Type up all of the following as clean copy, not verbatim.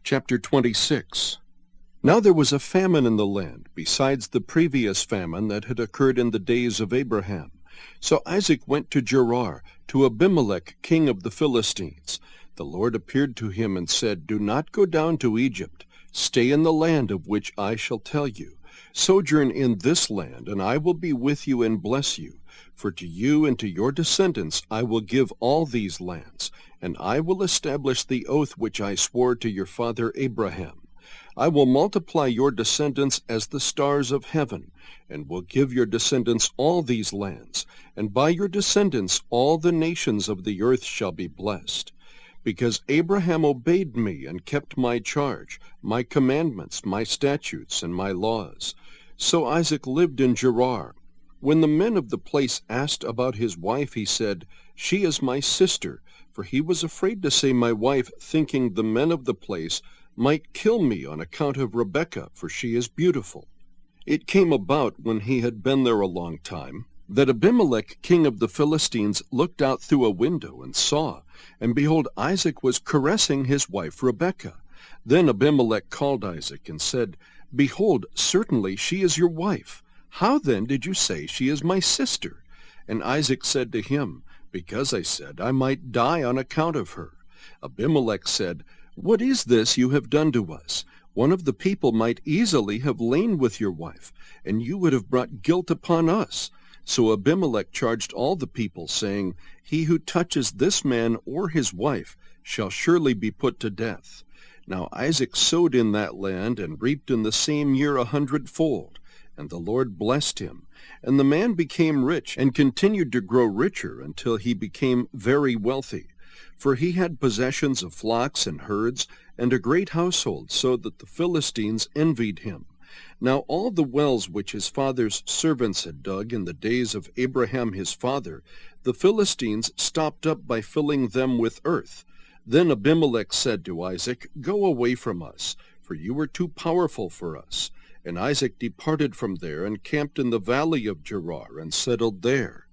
Chapter 26. Now there was a famine in the land, besides the previous famine that had occurred in the days of Abraham. So Isaac went to Gerar, to Abimelech, king of the Philistines. The Lord appeared to him and said, Do not go down to Egypt. Stay in the land of which I shall tell you. Sojourn in this land, and I will be with you and bless you. For to you and to your descendants I will give all these lands, and I will establish the oath which I swore to your father Abraham. I will multiply your descendants as the stars of heaven, and will give your descendants all these lands, and by your descendants all the nations of the earth shall be blessed. Because Abraham obeyed me and kept my charge, my commandments, my statutes, and my laws. So Isaac lived in Gerar. When the men of the place asked about his wife, he said, She is my sister, for he was afraid to say my wife, thinking the men of the place might kill me on account of Rebekah, for she is beautiful. It came about, when he had been there a long time, that Abimelech, king of the Philistines, looked out through a window and saw, and behold, Isaac was caressing his wife Rebekah. Then Abimelech called Isaac and said, Behold, certainly she is your wife. How then did you say she is my sister? And Isaac said to him, Because I said I might die on account of her. Abimelech said, What is this you have done to us? One of the people might easily have lain with your wife, and you would have brought guilt upon us. So Abimelech charged all the people, saying, He who touches this man or his wife shall surely be put to death. Now Isaac sowed in that land, and reaped in the same year 100-fold. And the Lord blessed him. And the man became rich, and continued to grow richer until he became very wealthy. For he had possessions of flocks and herds, and a great household, so that the Philistines envied him. Now all the wells which his father's servants had dug in the days of Abraham his father, the Philistines stopped up by filling them with earth. Then Abimelech said to Isaac, Go away from us, for you are too powerful for us. And Isaac departed from there, and camped in the valley of Gerar, and settled there.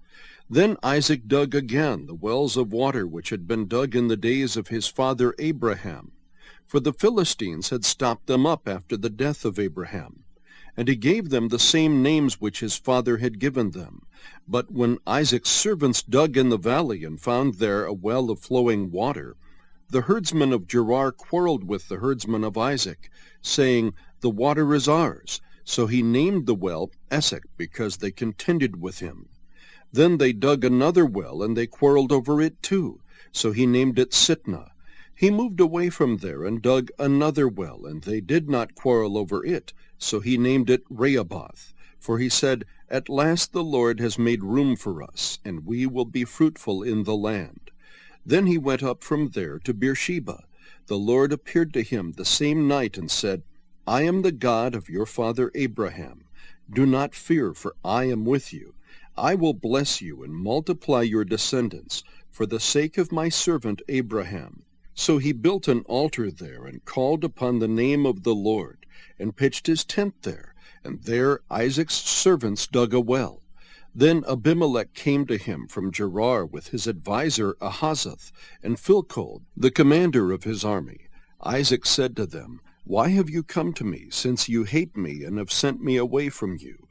Then Isaac dug again the wells of water which had been dug in the days of his father Abraham. For the Philistines had stopped them up after the death of Abraham. And he gave them the same names which his father had given them. But when Isaac's servants dug in the valley, and found there a well of flowing water, the herdsmen of Gerar quarreled with the herdsmen of Isaac, saying, The water is ours. So he named the well Esek, because they contended with him. Then they dug another well, and they quarreled over it too. So he named it Sitnah. He moved away from there, and dug another well, and they did not quarrel over it. So he named it Rehoboth. For he said, At last the Lord has made room for us, and we will be fruitful in the land. Then he went up from there to Beersheba. The Lord appeared to him the same night, and said, I am the God of your father Abraham. Do not fear, for I am with you. I will bless you and multiply your descendants, for the sake of my servant Abraham. So he built an altar there, and called upon the name of the Lord, and pitched his tent there, and there Isaac's servants dug a well. Then Abimelech came to him from Gerar with his adviser Ahazeth, and Philcol, the commander of his army. Isaac said to them, Why have you come to me, since you hate me and have sent me away from you?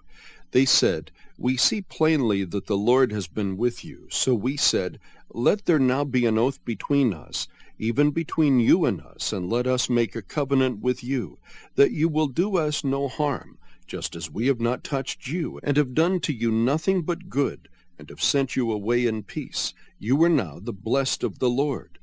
They said, We see plainly that the Lord has been with you. So we said, Let there now be an oath between us, even between you and us, and let us make a covenant with you, that you will do us no harm, just as we have not touched you, and have done to you nothing but good, and have sent you away in peace. You are now the blessed of the Lord.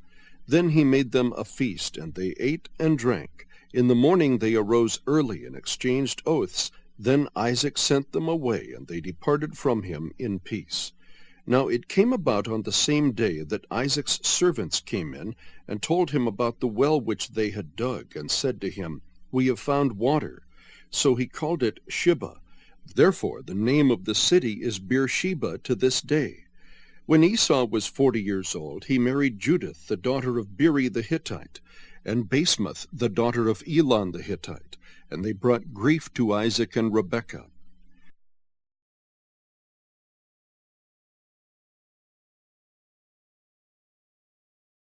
Then he made them a feast, and they ate and drank. In the morning they arose early and exchanged oaths. Then Isaac sent them away, and they departed from him in peace. Now it came about on the same day that Isaac's servants came in, and told him about the well which they had dug, and said to him, We have found water. So he called it Shibah. Therefore the name of the city is Beersheba to this day. When Esau was 40 years old, he married Judith, the daughter of Beri the Hittite, and Basemath, the daughter of Elon the Hittite. And they brought grief to Isaac and Rebekah.